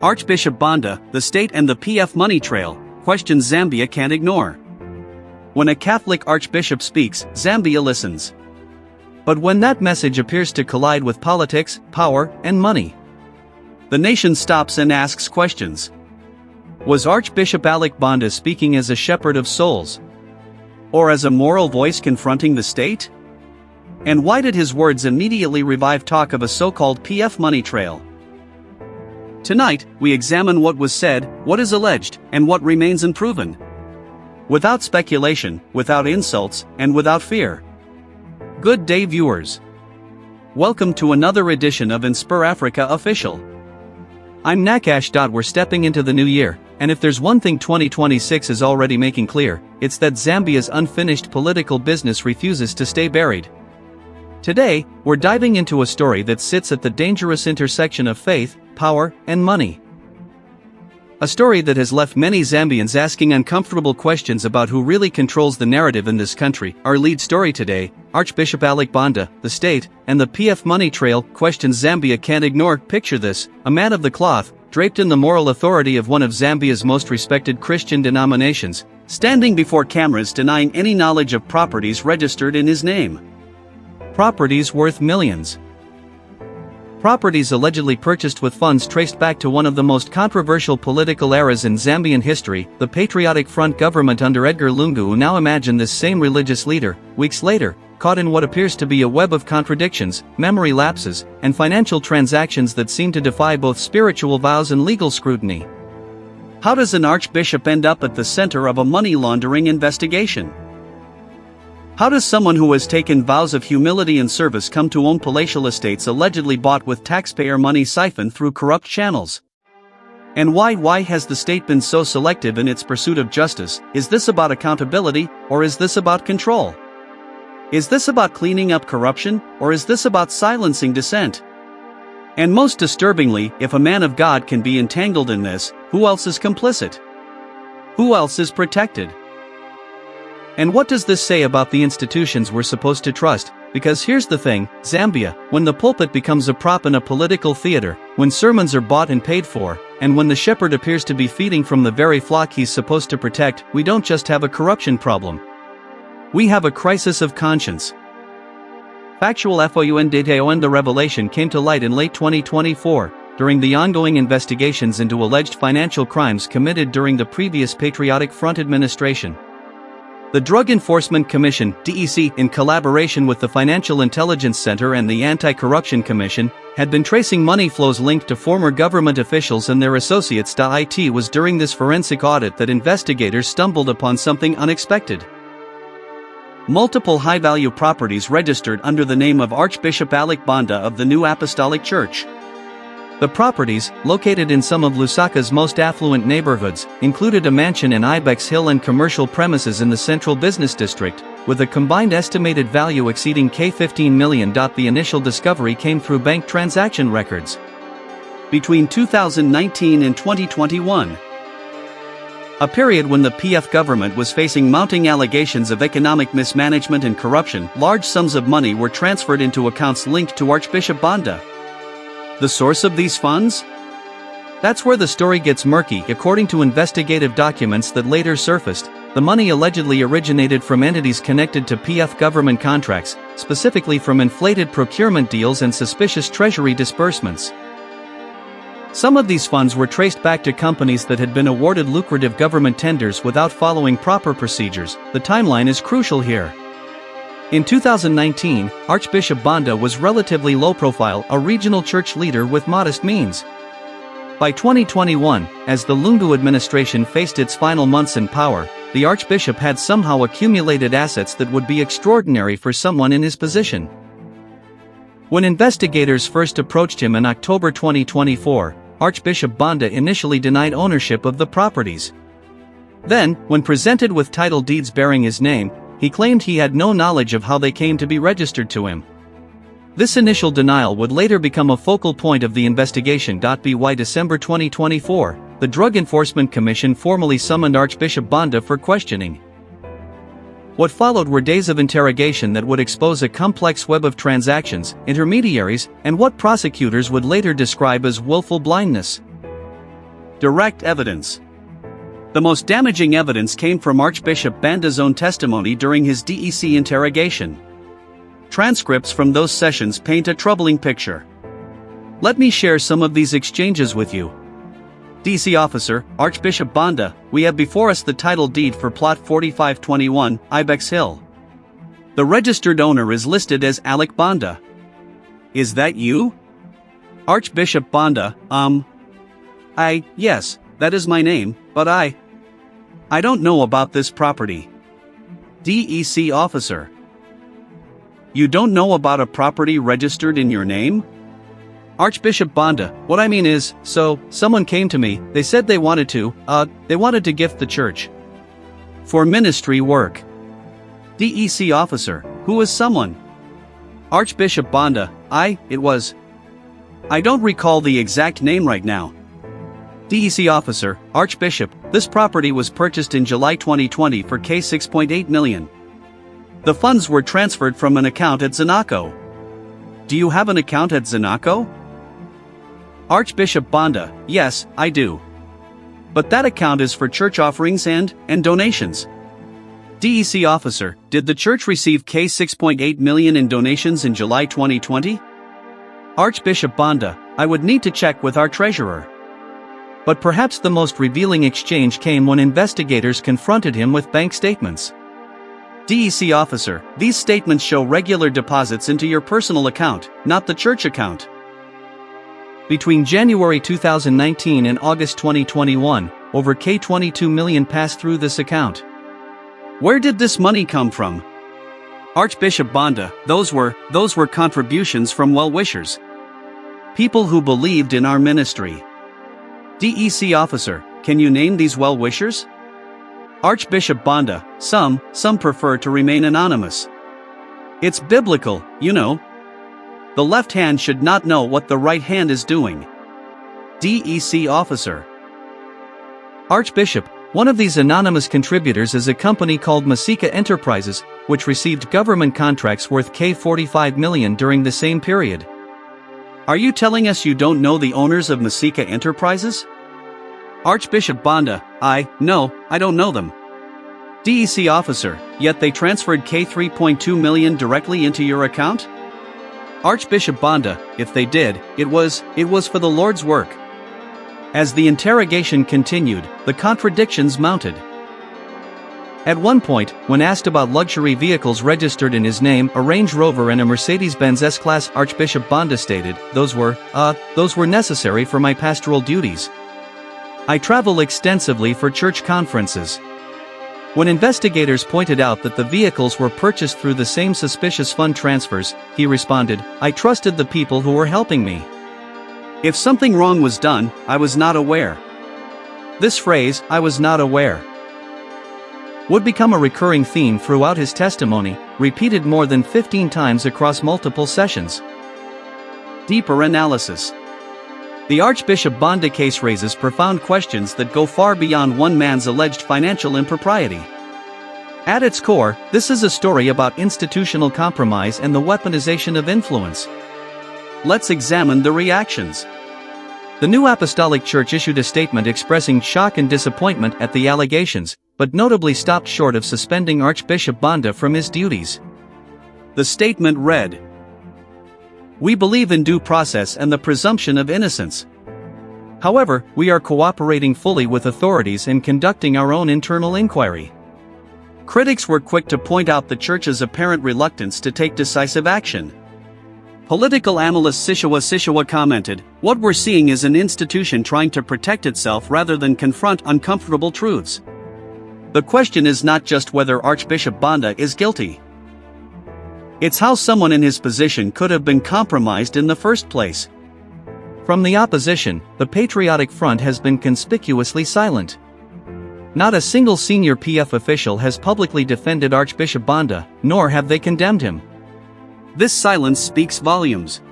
Archbishop Banda, the state and the PF money trail, questions Zambia can't ignore. When a Catholic archbishop speaks, Zambia listens. But when that message appears to collide with politics, power, and money, the nation stops and asks questions. Was Archbishop Alick Banda speaking as a shepherd of souls? Or as a moral voice confronting the state? And why did his words immediately revive talk of a so-called PF money trail? Tonight, we examine what was said, what is alleged, and what remains unproven. Without speculation, without insults, and without fear. Good day, viewers. Welcome to another edition of InspirAfrica Official. I'm Nakash. We're stepping into the new year, and if there's one thing 2026 is already making clear, it's that Zambia's unfinished political business refuses to stay buried. Today, we're diving into a story that sits at the dangerous intersection of faith, power, and money. A story that has left many Zambians asking uncomfortable questions about who really controls the narrative in this country. Our lead story today, Archbishop Alick Banda, the state, and the PF money trail, questions Zambia can't ignore. Picture this, a man of the cloth, draped in the moral authority of one of Zambia's most respected Christian denominations, standing before cameras denying any knowledge of properties registered in his name. Properties worth millions. Properties allegedly purchased with funds traced back to one of the most controversial political eras in Zambian history, the Patriotic Front government under Edgar Lungu. Now imagine this same religious leader, weeks later, caught in what appears to be a web of contradictions, memory lapses, and financial transactions that seem to defy both spiritual vows and legal scrutiny. How does an archbishop end up at the center of a money laundering investigation? How does someone who has taken vows of humility and service come to own palatial estates allegedly bought with taxpayer money siphoned through corrupt channels? And why has the state been so selective in its pursuit of justice? Is this about accountability, or is this about control? Is this about cleaning up corruption, or is this about silencing dissent? And most disturbingly, if a man of God can be entangled in this, who else is complicit? Who else is protected? And what does this say about the institutions we're supposed to trust? Because here's the thing, Zambia, when the pulpit becomes a prop in a political theater, when sermons are bought and paid for, and when the shepherd appears to be feeding from the very flock he's supposed to protect, we don't just have a corruption problem. We have a crisis of conscience. Factual FOUN. The revelation came to light in late 2024, during the ongoing investigations into alleged financial crimes committed during the previous Patriotic Front administration. The Drug Enforcement Commission, DEC, in collaboration with the Financial Intelligence Center and the Anti-Corruption Commission, had been tracing money flows linked to former government officials and their associates. It was during this forensic audit that investigators stumbled upon something unexpected. Multiple high-value properties registered under the name of Archbishop Alick Banda of the New Apostolic Church. The properties, located in some of Lusaka's most affluent neighborhoods, included a mansion in Ibex Hill and commercial premises in the central business district, with a combined estimated value exceeding $15 million. The initial discovery came through bank transaction records between 2019 and 2021. A period when the PF government was facing mounting allegations of economic mismanagement and corruption. Large sums of money were transferred into accounts linked to Archbishop Banda. The source of these funds? That's where the story gets murky. According to investigative documents that later surfaced, the money allegedly originated from entities connected to PF government contracts, specifically from inflated procurement deals and suspicious treasury disbursements. Some of these funds were traced back to companies that had been awarded lucrative government tenders without following proper procedures. The timeline is crucial here. In 2019, Archbishop Banda was relatively low-profile, a regional church leader with modest means. By 2021, as the Lungu administration faced its final months in power, the Archbishop had somehow accumulated assets that would be extraordinary for someone in his position. When investigators first approached him in October 2024, Archbishop Banda initially denied ownership of the properties. Then, when presented with title deeds bearing his name, he claimed he had no knowledge of how they came to be registered to him. This initial denial would later become a focal point of the investigation. By December 2024, the Drug Enforcement Commission formally summoned Archbishop Banda for questioning. What followed were days of interrogation that would expose a complex web of transactions, intermediaries, and what prosecutors would later describe as willful blindness. direct evidence. The most damaging evidence came from Archbishop Banda's own testimony during his DEC interrogation. Transcripts from those sessions paint a troubling picture. Let me share some of these exchanges with you. DEC Officer, Archbishop Banda, we have before us the title deed for Plot 4521, Ibex Hill. The registered owner is listed as Alick Banda. Is that you? Archbishop Banda, yes, that is my name, but I don't know about this property. DEC Officer. You don't know about a property registered in your name? Archbishop Banda, what I mean is, someone came to me, they said they wanted to gift the church for ministry work. DEC Officer, who is someone? Archbishop Banda, I don't recall the exact name right now. DEC Officer, Archbishop, this property was purchased in July 2020 for $6.8 million. The funds were transferred from an account at Zanaco. Do you have an account at Zanaco? Archbishop Banda, yes, I do. But that account is for church offerings and donations. DEC Officer, did the church receive $6.8 million in donations in July 2020? Archbishop Banda, I would need to check with our treasurer. But perhaps the most revealing exchange came when investigators confronted him with bank statements. DEC Officer, these statements show regular deposits into your personal account, not the church account. Between January 2019 and August 2021, over $22 million passed through this account. Where did this money come from? Archbishop Banda, those were contributions from well-wishers. People who believed in our ministry. DEC Officer, can you name these well-wishers? Archbishop Banda, some prefer to remain anonymous. It's biblical, you know. The left hand should not know what the right hand is doing. DEC Officer. Archbishop, one of these anonymous contributors is a company called Masika Enterprises, which received government contracts worth $45 million during the same period. Are you telling us you don't know the owners of Masika Enterprises? Archbishop Banda, no, I don't know them. DEC Officer, yet they transferred $3.2 million directly into your account? Archbishop Banda, if they did, it was for the Lord's work. As the interrogation continued, the contradictions mounted. At one point, when asked about luxury vehicles registered in his name, a Range Rover and a Mercedes-Benz S-Class, Archbishop Banda stated, those were necessary for my pastoral duties. I travel extensively for church conferences. When investigators pointed out that the vehicles were purchased through the same suspicious fund transfers, he responded, I trusted the people who were helping me. If something wrong was done, I was not aware. This phrase, I was not aware, would become a recurring theme throughout his testimony, repeated more than 15 times across multiple sessions. Deeper analysis. The Archbishop Banda case raises profound questions that go far beyond one man's alleged financial impropriety. At its core, this is a story about institutional compromise and the weaponization of influence. Let's examine the reactions. The New Apostolic Church issued a statement expressing shock and disappointment at the allegations, but notably stopped short of suspending Archbishop Banda from his duties. The statement read, We believe in due process and the presumption of innocence. However, we are cooperating fully with authorities and conducting our own internal inquiry. Critics were quick to point out the Church's apparent reluctance to take decisive action. Political analyst Sishawa commented, What we're seeing is an institution trying to protect itself rather than confront uncomfortable truths. The question is not just whether Archbishop Banda is guilty. It's how someone in his position could have been compromised in the first place. From the opposition, the Patriotic Front has been conspicuously silent. Not a single senior PF official has publicly defended Archbishop Banda, nor have they condemned him. This silence speaks volumes.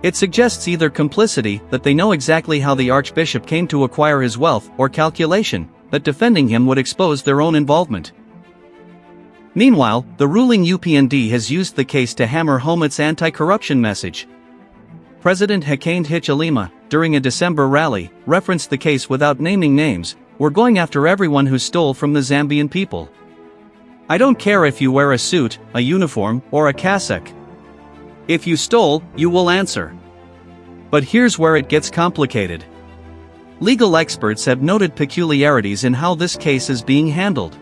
It suggests either complicity, that they know exactly how the Archbishop came to acquire his wealth, or calculation, that defending him would expose their own involvement. Meanwhile, the ruling UPND has used the case to hammer home its anti-corruption message. President Hakainde Hichilema, during a December rally, referenced the case without naming names: "We're going after everyone who stole from the Zambian people. I don't care if you wear a suit, a uniform, or a cassock. If you stole, you will answer." But here's where it gets complicated. Legal experts have noted peculiarities in how this case is being handled.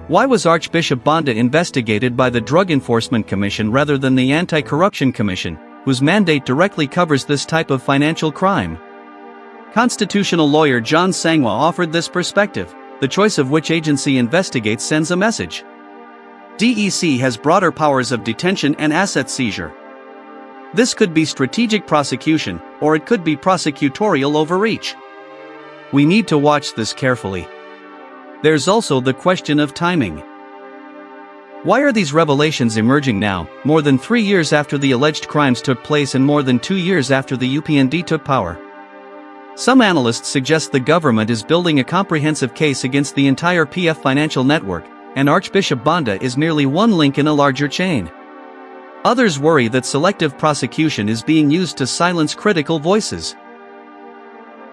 Why was Archbishop Banda investigated by the Drug Enforcement Commission rather than the Anti-Corruption Commission, whose mandate directly covers this type of financial crime? Constitutional lawyer John Sangwa offered this perspective: the choice of which agency investigates sends a message. DEC has broader powers of detention and asset seizure. This could be strategic prosecution, or it could be prosecutorial overreach. We need to watch this carefully. There's also the question of timing. Why are these revelations emerging now, more than 3 years after the alleged crimes took place and more than 2 years after the UPND took power? Some analysts suggest the government is building a comprehensive case against the entire PF financial network, and Archbishop Banda is merely one link in a larger chain. Others worry that selective prosecution is being used to silence critical voices.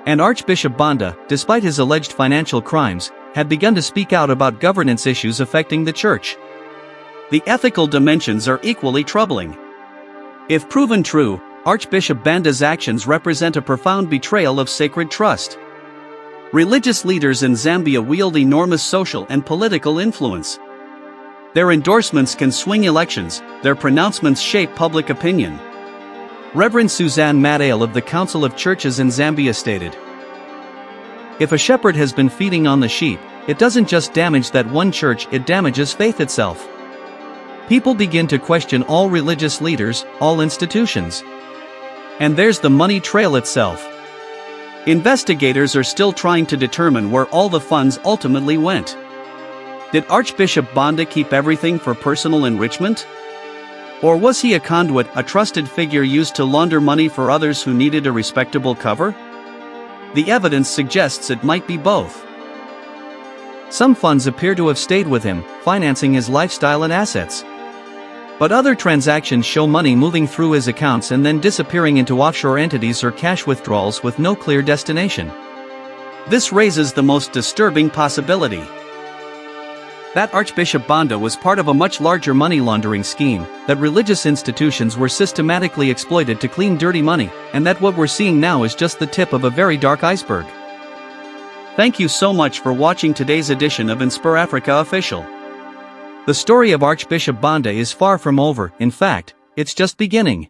And Archbishop Banda, despite his alleged financial crimes, had begun to speak out about governance issues affecting the church. The ethical dimensions are equally troubling. If proven true, Archbishop Banda's actions represent a profound betrayal of sacred trust. Religious leaders in Zambia wield enormous social and political influence. Their endorsements can swing elections, their pronouncements shape public opinion. Reverend Suzanne Madale of the Council of Churches in Zambia stated, "If a shepherd has been feeding on the sheep, it doesn't just damage that one church, it damages faith itself. People begin to question all religious leaders, all institutions. And there's the money trail itself. Investigators are still trying to determine where all the funds ultimately went. Did Archbishop Banda keep everything for personal enrichment? Or was he a conduit, a trusted figure used to launder money for others who needed a respectable cover? The evidence suggests it might be both. Some funds appear to have stayed with him, financing his lifestyle and assets. But other transactions show money moving through his accounts and then disappearing into offshore entities or cash withdrawals with no clear destination. This raises the most disturbing possibility: that Archbishop Banda was part of a much larger money laundering scheme, that religious institutions were systematically exploited to clean dirty money, and that what we're seeing now is just the tip of a very dark iceberg. Thank you so much for watching today's edition of InspirAfrica Official. The story of Archbishop Banda is far from over, in fact, it's just beginning.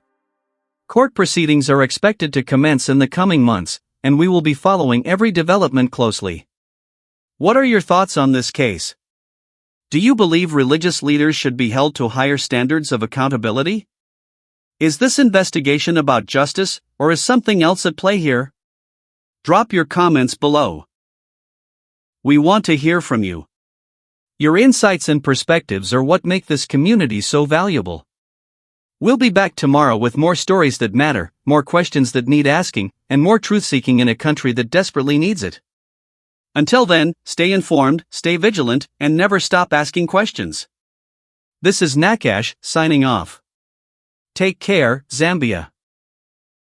Court proceedings are expected to commence in the coming months, and we will be following every development closely. What are your thoughts on this case? Do you believe religious leaders should be held to higher standards of accountability? Is this investigation about justice, or is something else at play here? Drop your comments below. We want to hear from you. Your insights and perspectives are what make this community so valuable. We'll be back tomorrow with more stories that matter, more questions that need asking, and more truth-seeking in a country that desperately needs it. Until then, stay informed, stay vigilant, and never stop asking questions. This is Nakash, signing off. Take care, Zambia.